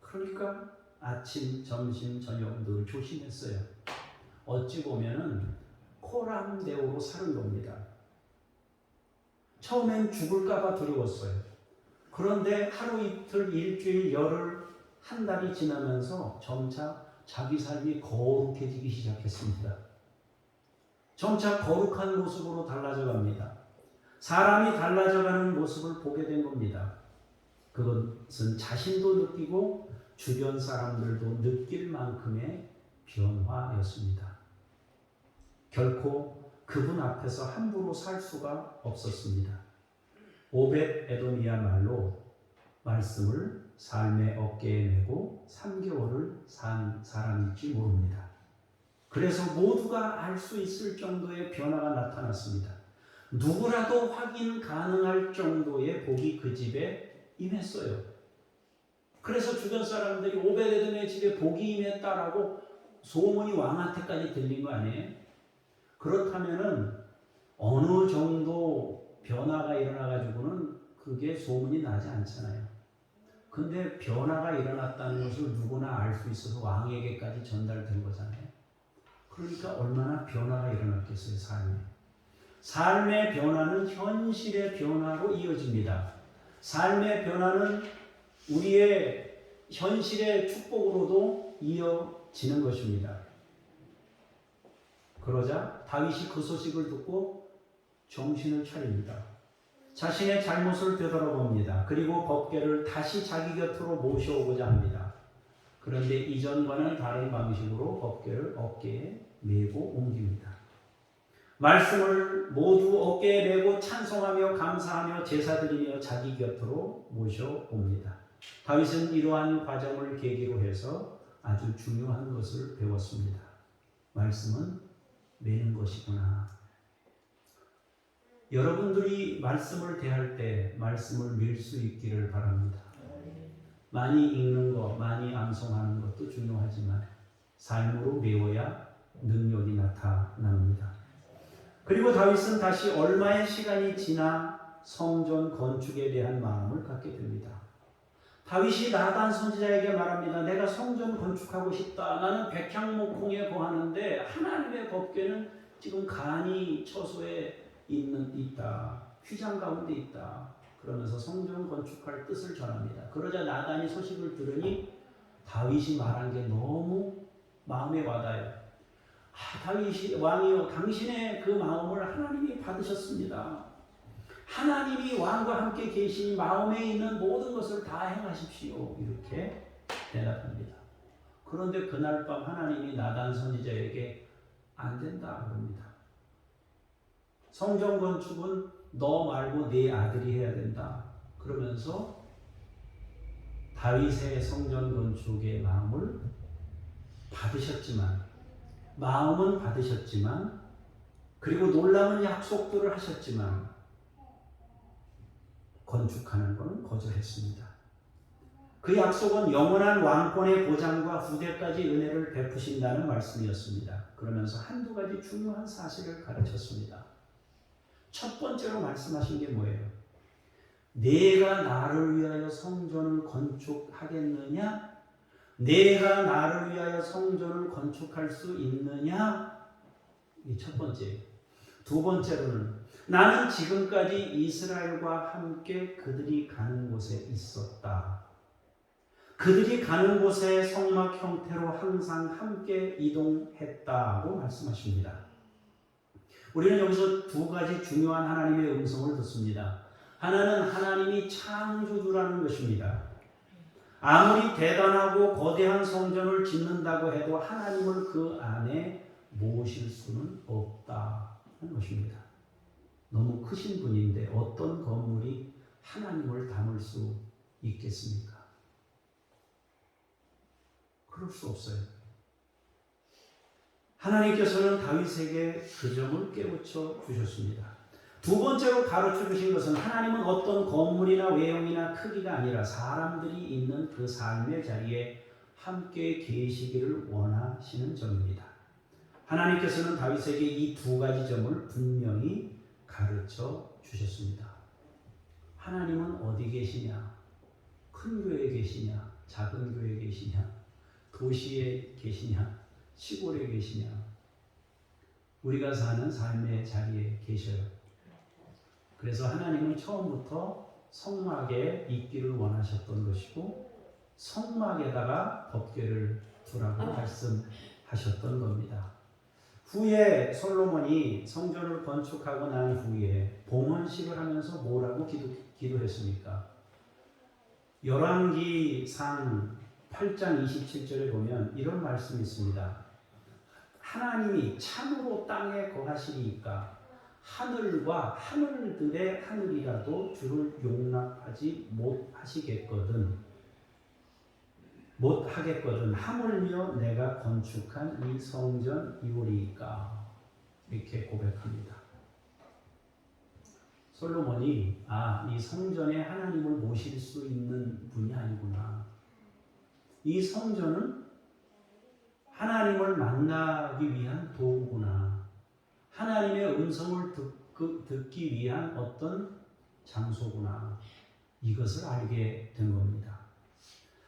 그러니까 아침, 점심, 저녁 늘 조심했어요. 어찌 보면은 코람데오로 사는 겁니다. 처음엔 죽을까봐 두려웠어요. 그런데 하루 이틀, 일주일, 열흘, 한 달이 지나면서 점차 자기 삶이 거룩해지기 시작했습니다. 점차 거룩한 모습으로 달라져 갑니다. 사람이 달라져가는 모습을 보게 된 겁니다. 그것은 자신도 느끼고 주변 사람들도 느낄 만큼의 변화였습니다. 결코 그분 앞에서 함부로 살 수가 없었습니다. 오벳 에돔이야말로 말씀을 삶의 어깨에 메고 3개월을 산 사람일지 모릅니다. 그래서 모두가 알 수 있을 정도의 변화가 나타났습니다. 누구라도 확인 가능할 정도의 복이 그 집에 임했어요. 그래서 주변 사람들이 오베데돔의 집에 복이 임했다라고 소문이 왕한테까지 들린 거 아니에요? 그렇다면은 어느 정도 변화가 일어나가지고는 그게 소문이 나지 않잖아요. 근데 변화가 일어났다는 것을 누구나 알 수 있어서 왕에게까지 전달된 거잖아요. 그러니까 얼마나 변화가 일어났겠어요, 삶에. 삶의 변화는 현실의 변화로 이어집니다. 삶의 변화는 우리의 현실의 축복으로도 이어지는 것입니다. 그러자 다윗이 그 소식을 듣고 정신을 차립니다. 자신의 잘못을 되돌아봅니다. 그리고 법궤를 다시 자기 곁으로 모셔오고자 합니다. 그런데 이전과는 다른 방식으로 법궤를 어깨에 메고 옮깁니다. 말씀을 모두 어깨에 메고 찬송하며 감사하며 제사드리며 자기 곁으로 모셔옵니다. 다윗은 이러한 과정을 계기로 해서 아주 중요한 것을 배웠습니다. 말씀은 메는 것이구나. 여러분들이 말씀을 대할 때 말씀을 밀 수 있기를 바랍니다. 많이 읽는 것, 많이 암송하는 것도 중요하지만 삶으로 메워야 능력이 나타납니다. 그리고 다윗은 다시 얼마의 시간이 지나 성전 건축에 대한 마음을 갖게 됩니다. 다윗이 나단 선지자에게 말합니다. 내가 성전 건축하고 싶다. 나는 백향목궁에 거하는데 하나님의 법궤는 지금 간이 처소에 있다. 휘장 가운데 있다. 그러면서 성전 건축할 뜻을 전합니다. 그러자 나단이 소식을 들으니 다윗이 말한 게 너무 마음에 와닿아요. 다윗이 왕이여, 당신의 그 마음을 하나님이 받으셨습니다. 하나님이 왕과 함께 계시니 마음에 있는 모든 것을 다 행하십시오. 이렇게 대답합니다. 그런데 그날 밤 하나님이 나단 선지자에게 안 된다 그럽니다. 성전 건축은 너 말고 네 아들이 해야 된다. 그러면서 다윗의 성전 건축의 마음은 받으셨지만 그리고 놀라운 약속들을 하셨지만 건축하는 것은 거절했습니다. 그 약속은 영원한 왕권의 보장과 후대까지 은혜를 베푸신다는 말씀이었습니다. 그러면서 한두 가지 중요한 사실을 가르쳤습니다. 첫 번째로 말씀하신 게 뭐예요? 내가 나를 위하여 성전을 건축하겠느냐? 내가 나를 위하여 성전을 건축할 수 있느냐? 이 첫 번째. 두 번째로는 나는 지금까지 이스라엘과 함께 그들이 가는 곳에 있었다. 그들이 가는 곳에 성막 형태로 항상 함께 이동했다고 말씀하십니다. 우리는 여기서 두 가지 중요한 하나님의 음성을 듣습니다. 하나는 하나님이 창조주라는 것입니다. 아무리 대단하고 거대한 성전을 짓는다고 해도 하나님을 그 안에 모실 수는 없다는 것입니다. 너무 크신 분인데 어떤 건물이 하나님을 담을 수 있겠습니까? 그럴 수 없어요. 하나님께서는 다윗에게 그 점을 깨우쳐 주셨습니다. 두 번째로 가르쳐 주신 것은 하나님은 어떤 건물이나 외형이나 크기가 아니라 사람들이 있는 그 삶의 자리에 함께 계시기를 원하시는 점입니다. 하나님께서는 다윗에게 이 두 가지 점을 분명히 가르쳐 주셨습니다. 하나님은 어디 계시냐? 큰 교회에 계시냐? 작은 교회에 계시냐? 도시에 계시냐? 시골에 계시냐? 우리가 사는 삶의 자리에 계셔요. 그래서 하나님은 처음부터 성막에 있기를 원하셨던 것이고 성막에다가 법궤를 두라고 말씀하셨던 겁니다. 후에 솔로몬이 성전을 건축하고 난 후에 봉헌식을 하면서 뭐라고 기도했습니까? 열왕기상 8장 27절에 보면 이런 말씀이 있습니다. 하나님이 참으로 땅에 거하시니까 하늘과 하늘들의 하늘이라도 주를 용납하지 못하겠거든 하물며 내가 건축한 이 성전이오리이까 이렇게 고백합니다. 솔로몬이 이 성전에 하나님을 모실 수 있는 분이 아니구나. 이 성전은 하나님을 만나기 위한 도구구나. 하나님의 음성을 듣기 위한 어떤 장소구나. 이것을 알게 된 겁니다.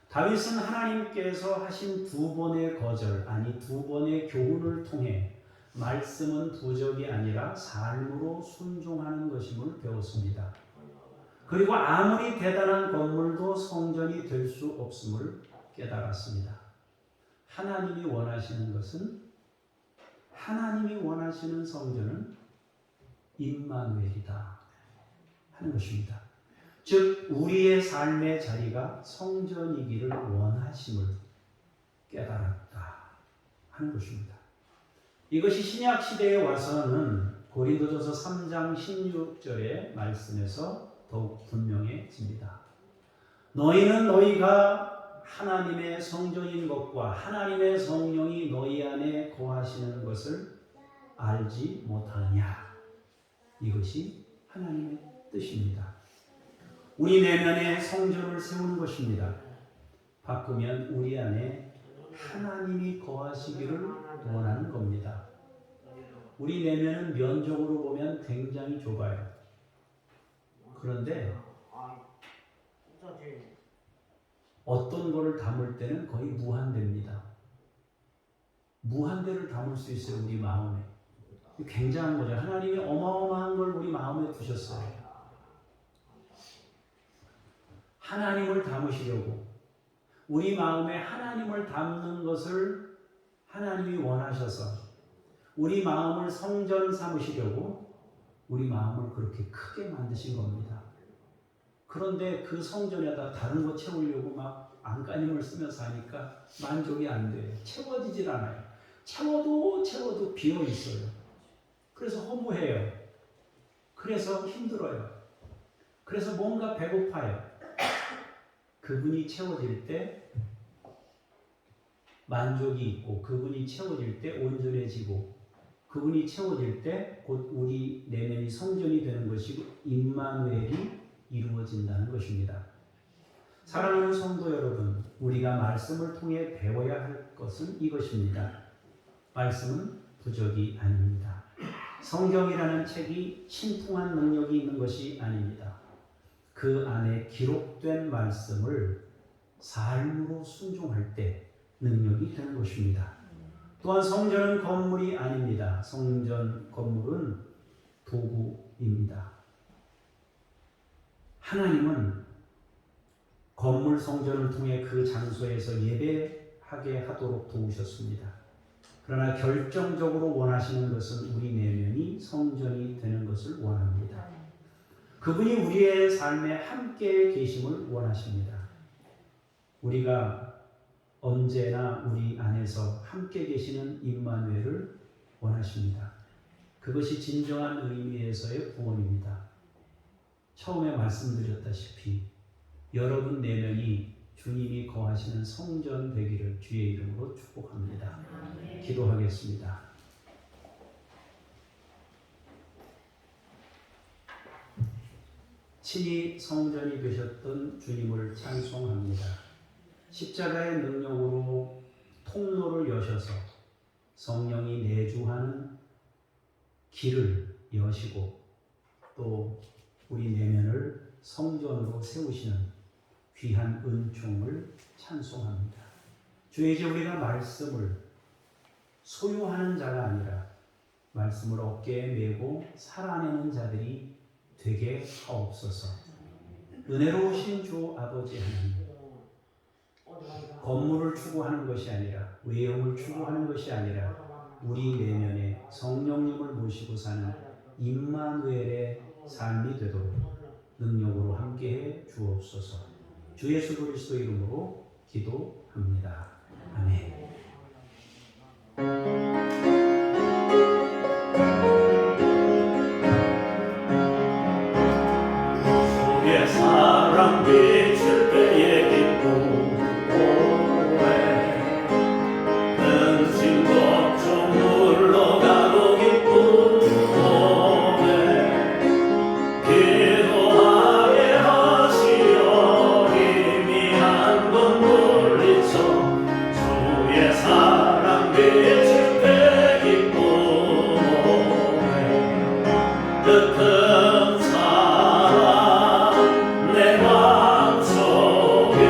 다윗은 하나님께서 하신 두 번의 두 번의 교훈을 통해 말씀은 부적이 아니라 삶으로 순종하는 것임을 배웠습니다. 그리고 아무리 대단한 건물도 성전이 될 수 없음을 깨달았습니다. 하나님이 원하시는 성전은 임마누엘이다 하는 것입니다. 즉 우리의 삶의 자리가 성전이기를 원하심을 깨달았다 하는 것입니다. 이것이 신약 시대에 와서는 고린도전서 3장 16절의 말씀에서 더욱 분명해집니다. 너희는 너희가 하나님의 성전인 것과 하나님의 성령이 너희 안에 거하시는 것을 알지 못하느냐. 이것이 하나님의 뜻입니다. 우리 내면에 성전을 세우는 것입니다. 바꾸면 우리 안에 하나님이 거하시기를 원하는 겁니다. 우리 내면은 면적으로 보면 굉장히 좁아요. 그런데 어떤 거를 담을 때는 거의 무한대입니다. 무한대를 담을 수 있어요. 우리 마음에. 굉장한 거죠. 하나님이 어마어마한 걸 우리 마음에 두셨어요. 하나님을 담으시려고 우리 마음에 하나님을 담는 것을 하나님이 원하셔서 우리 마음을 성전 삼으시려고 우리 마음을 그렇게 크게 만드신 겁니다. 그런데 그 성전에다 다른 거 채우려고 막 안간힘을 쓰면서 하니까 만족이 안 돼요. 채워지질 않아요. 채워도 비어 있어요. 그래서 허무해요. 그래서 힘들어요. 그래서 뭔가 배고파요. 그분이 채워질 때 만족이 있고 그분이 채워질 때 온전해지고 그분이 채워질 때 곧 우리 내면이 성전이 되는 것이고 임마누엘이 이루어진다는 것입니다. 사랑하는 성도 여러분, 우리가 말씀을 통해 배워야 할 것은 이것입니다. 말씀은 부적이 아닙니다. 성경이라는 책이 신통한 능력이 있는 것이 아닙니다. 그 안에 기록된 말씀을 삶으로 순종할 때 능력이 되는 것입니다. 또한 성전은 건물이 아닙니다. 성전 건물은 도구 내용입니다. 하나님은 건물 성전을 통해 그 장소에서 예배하게 하도록 도우셨습니다. 그러나 결정적으로 원하시는 것은 우리 내면이 성전이 되는 것을 원합니다. 그분이 우리의 삶에 함께 계심을 원하십니다. 우리가 언제나 우리 안에서 함께 계시는 임마누엘을 원하십니다. 그것이 진정한 의미에서의 구원입니다. 처음에 말씀드렸다시피 여러분 내면이 주님이 거하시는 성전 되기를 주의 이름으로 축복합니다. 기도하겠습니다. 친히 성전이 되셨던 주님을 찬송합니다. 십자가의 능력으로 통로를 여셔서 성령이 내주하는 길을 여시고 또 우리 내면을 성전으로 세우시는 귀한 은총을 찬송합니다. 주의 이제 우리가 말씀을 소유하는 자가 아니라 말씀을 어깨에 메고 살아내는 자들이 되게 하옵소서. 은혜로우신 주 아버지 하나님, 건물을 추구하는 것이 아니라 외형을 추구하는 것이 아니라 우리 내면에 성령님을 모시고 사는 임마누엘의 삶이 되도록 능력으로 함께해 주옵소서. 주 예수 그리스도 이름으로 기도합니다. 아멘. 주의 사랑 비칠 때의 기쁨 근심 걱정 물러가고 기쁨 기도하게 하시어 희미한 것 물리쳐 주의 사랑 비칠 때 기쁨 뜻은 사랑 내 맘속에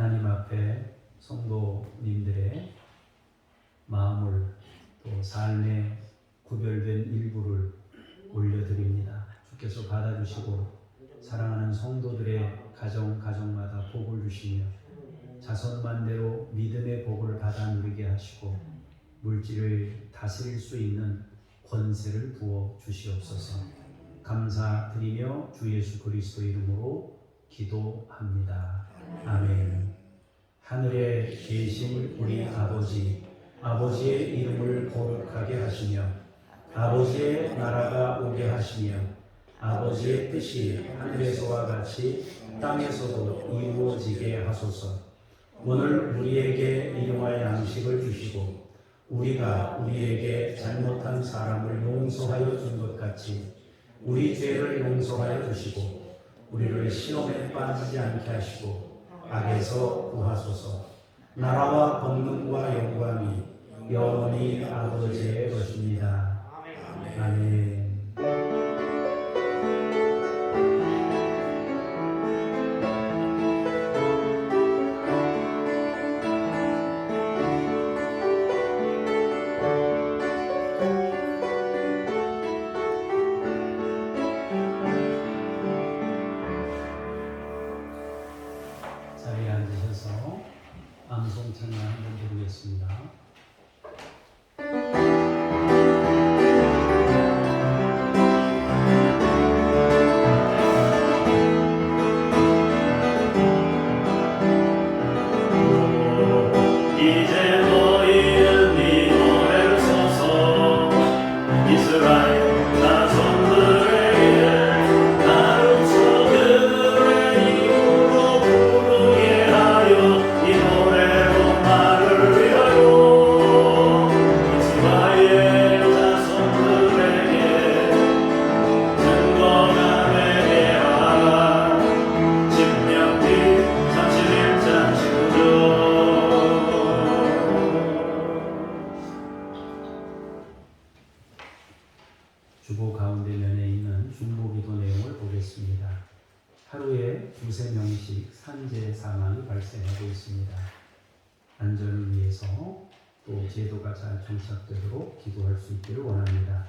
하나님 앞에 성도님들의 마음을 또 삶의 구별된 일부를 올려드립니다. 주께서 받아주시고 사랑하는 성도들의 가정마다 복을 주시며 자손만대로 믿음의 복을 받아 누리게 하시고 물질을 다스릴 수 있는 권세를 부어 주시옵소서. 감사드리며 주 예수 그리스도 이름으로 기도합니다. 아멘. 하늘에 계신 우리 아버지의 이름을 거룩하게 하시며 아버지의 나라가 오게 하시며 아버지의 뜻이 하늘에서와 같이 땅에서도 이루어지게 하소서. 오늘 우리에게 일용할 양식을 주시고 우리가 우리에게 잘못한 사람을 용서하여 준 것 같이 우리 죄를 용서하여 주시고 우리를 시험에 빠지지 않게 하시고 악에서 구하소서. 나라와 권능과 영광이 영원히 아버지의 것입니다. 아멘. 자리에 앉으셔서 암송 찬양 한번 드리겠습니다. 이제 너희는 이 노래를 써서 이스라엘 자손들에게 가르쳐 그들의 입으로 부르게 하여 이 노래로 나를 위하여 이스라엘 자손들에게 증거가 되게 하라. 신명기 31장 19절. 주보 가운데 면에 있는 중보기도 내용을 보겠습니다. 하루에 2~3명씩 산재 사망이 발생하고 있습니다. 안전을 위해서 또 제도가 잘 정착되도록 기도할 수 있기를 원합니다.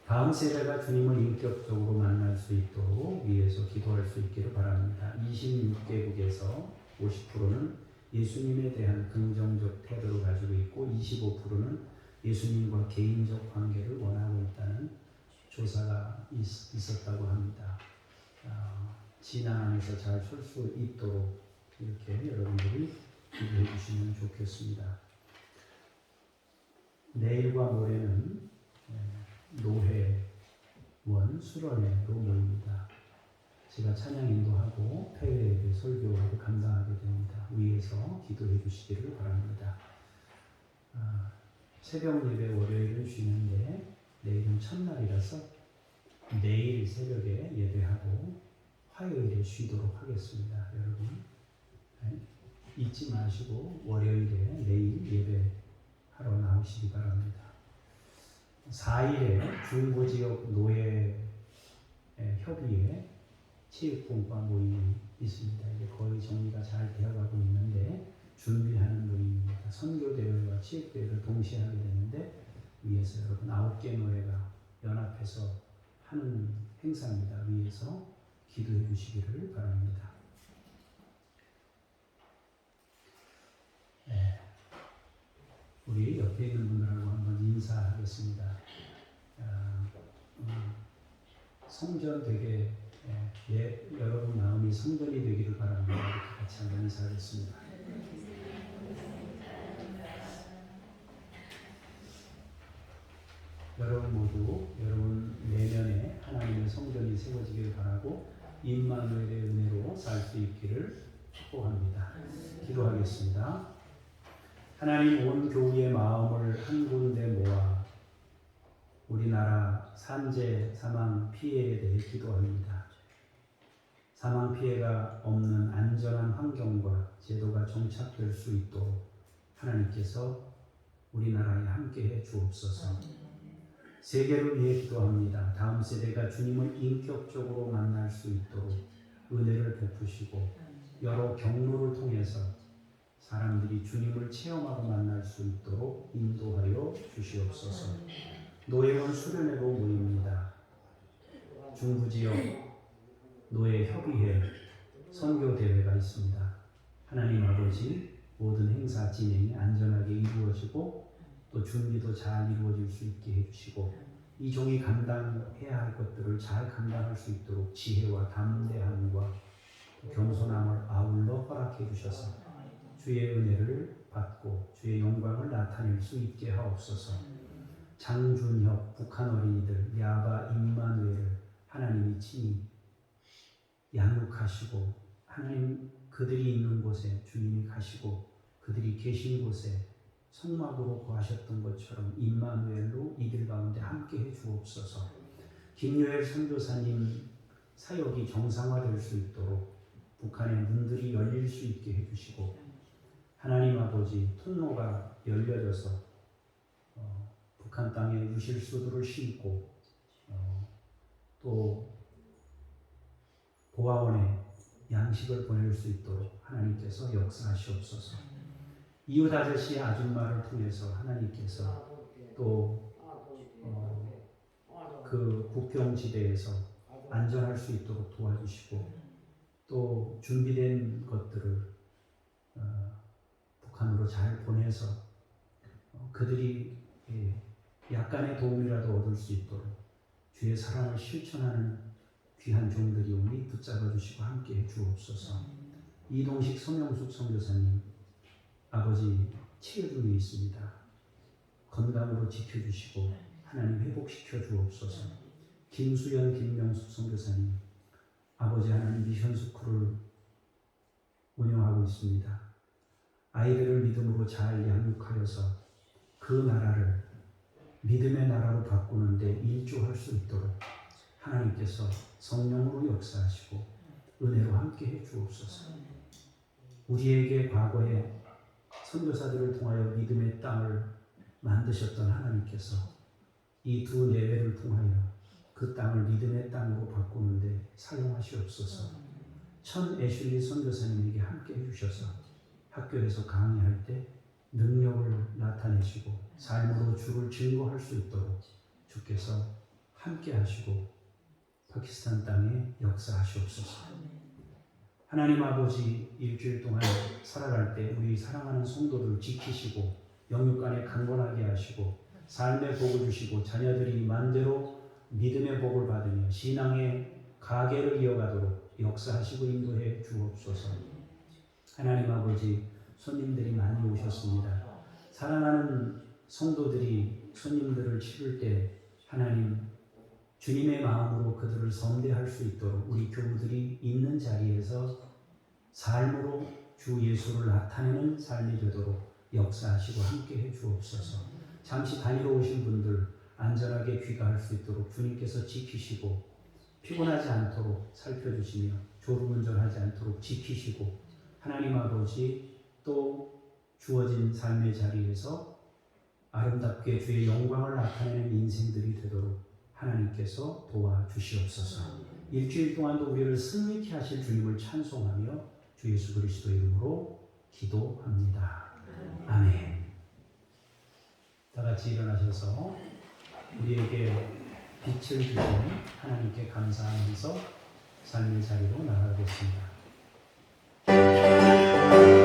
다음 세대가 주님을 인격적으로 만날 수 있도록 위해서 기도할 수 있기를 바랍니다. 26개국에서 50%는 예수님에 대한 긍정적 태도를 가지고 있고 25%는 예수님과 개인적 관계를 원하고 있다는 조사가 있었다고 합니다. 진화 안에서 잘 설 수 있도록 이렇게 여러분들이 기도해 주시면 좋겠습니다. 내일과 모레는 노회원 수련회로 모입니다. 제가 찬양 인도하고 폐회를 설교하고 감당하게 됩니다. 위에서 기도해 주시기를 바랍니다. 새벽 예배 월요일은 쉬는데 내일은 첫날이라서 내일 새벽에 예배하고 화요일에 쉬도록 하겠습니다. 여러분 잊지 마시고 월요일에 내일 예배하러 나오시기 바랍니다. 4일에 중부지역 노예 협의회 체육공과 모임이 있습니다. 이제 거의 정리가 잘 되어가고 있는데 준비하는 모임입니다. 선교대회와 체육대회를 동시에 하게 되는데 위에서 여러분 9개 노예가 연합해서 하는 행사입니다. 위에서 기도해 주시기를 바랍니다. 우리 옆에 있는 분들하고 한번 인사하겠습니다. 성전 되게 여러분 마음이 성전이 되기를 바랍니다. 이렇게 같이 한번 인사하겠습니다. 여러분 모두 여러분 내면에 하나님의 성전이 세워지기를 바라고 임마누엘의 은혜로 살 수 있기를 축복합니다. 기도하겠습니다. 하나님 온 교우의 마음을 한 군데 모아 우리나라 산재 사망 피해에 대해 기도합니다. 사망 피해가 없는 안전한 환경과 제도가 정착될 수 있도록 하나님께서 우리나라에 함께해 주옵소서. 세계를 위해 기도합니다. 다음 세대가 주님을 인격적으로 만날 수 있도록 은혜를 베푸시고 여러 경로를 통해서 사람들이 주님을 체험하고 만날 수 있도록 인도하여 주시옵소서. 노예원 수련회로 모입니다. 중부지역 노예협의회 선교대회가 있습니다. 하나님 아버지, 모든 행사 진행이 안전하게 이루어지고 또 준비도 잘 이루어질 수 있게 해주시고 이 종이 감당해야 할 것들을 잘 감당할 수 있도록 지혜와 담대함과 겸손함을 아울러 허락해 주셔서 주의 은혜를 받고 주의 영광을 나타낼 수 있게 하옵소서. 장준혁 북한 어린이들 야바 임마누엘을 하나님이 친히 양육하시고 하나님 그들이 있는 곳에 주님이 가시고 그들이 계신 곳에 성막으로 거하셨던 것처럼 임마누엘로 이들 가운데 함께해 주옵소서. 김요엘 선교사님 사역이 정상화될 수 있도록 북한의 문들이 열릴 수 있게 해주시고 하나님 아버지 통로가 열려져서 북한 땅에 유실수들을 심고 또 보아원에 양식을 보낼 수 있도록 하나님께서 역사하시옵소서. 이웃 아저씨 아줌마를 통해서 하나님께서 또 그 국경지대에서 안전할 수 있도록 도와주시고 또 준비된 것들을 북한으로 잘 보내서 그들이 약간의 도움이라도 얻을 수 있도록 주의 사랑을 실천하는 귀한 종들이 오니 붙잡아 주시고 함께해 주옵소서. 이동식 성명숙 선교사님 아버지 치료 중에 있습니다. 건강으로 지켜주시고 하나님 회복시켜 주옵소서. 김수연 김명숙 선교사님 아버지 하나님 미션 스쿨을 운영하고 있습니다. 아이들을 믿음으로 잘 양육하여서 그 나라를 믿음의 나라로 바꾸는데 일조할 수 있도록 하나님께서 성령으로 역사하시고 은혜로 함께해 주옵소서. 우리에게 과거에 선교사들을 통하여 믿음의 땅을 만드셨던 하나님께서 이 두 내외를 통하여 그 땅을 믿음의 땅으로 바꾸는데 사용하시옵소서. 천 애슐리 선교사님에게 함께해 주셔서 학교에서 강의할 때 능력을 나타내시고 삶으로 주를 증거할 수 있도록 주께서 함께하시고 파키스탄 땅에 역사하시옵소서. 하나님 아버지 일주일 동안 살아갈 때 우리 사랑하는 성도들 지키시고 영육간에 강건하게 하시고 삶의 복을 주시고 자녀들이 만대로 믿음의 복을 받으며 신앙의 가계를 이어가도록 역사하시고 인도해 주옵소서. 하나님 아버지 손님들이 많이 오셨습니다. 사랑하는 성도들이 손님들을 치를 때 하나님 주님의 마음으로 그들을 선대할 수 있도록 우리 교우들이 있는 자리에서 삶으로 주 예수를 나타내는 삶이 되도록 역사하시고 함께해 주옵소서. 잠시 다니러 오신 분들 안전하게 귀가할 수 있도록 주님께서 지키시고 피곤하지 않도록 살펴주시며 졸음운전하지 않도록 지키시고 하나님 아버지 또 주어진 삶의 자리에서 아름답게 주의 영광을 나타내는 인생들이 되도록 하나님께서 도와주시옵소서. 일주일 동안도 우리를 승리케 하실 주님을 찬송하며 주 예수 그리스도 이름으로 기도합니다. 아멘. 다 같이 일어나셔서 우리에게 빛을 주신 하나님께 감사하면서 삶의 자리로 나아가겠습니다. 오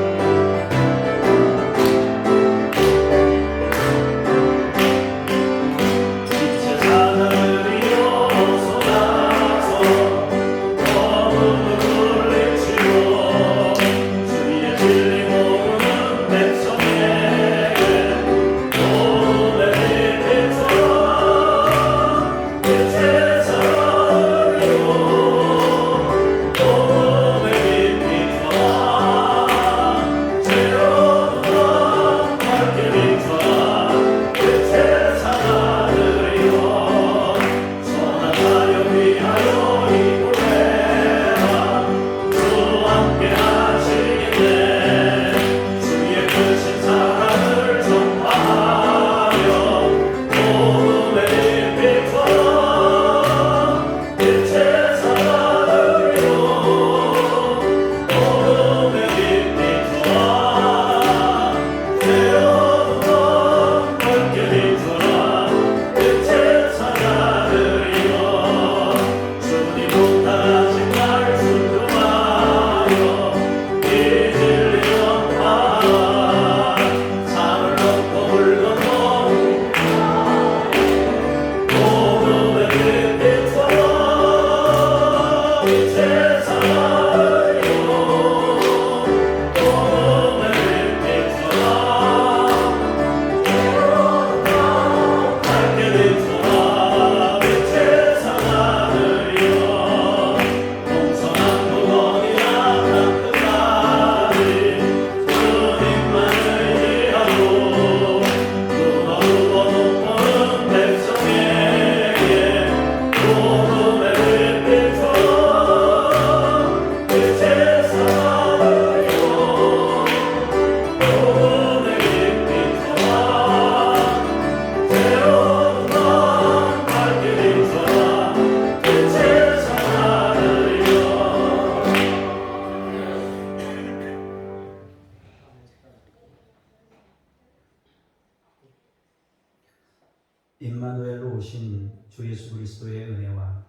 임마누엘로 오신 주 예수 그리스도의 은혜와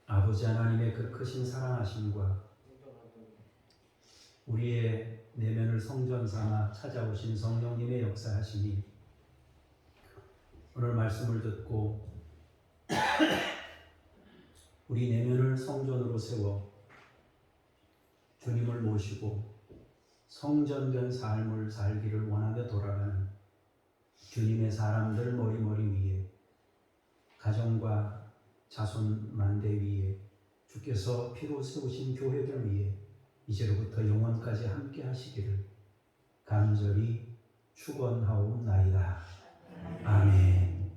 아버지 하나님의 그 크신 사랑하심과 우리의 내면을 성전 삼아 찾아오신 성령님의 역사하심이 오늘 말씀을 듣고 우리 내면을 성전으로 세워 주님을 모시고 성전된 삶을 살기를 원하며 돌아가는 주님의 사람들 머리머리 위에 가정과 자손 만대 위에 주께서 피로 세우신 교회들 위에 이제로부터 영원까지 함께 하시기를 간절히 축원하옵나이다. 아멘.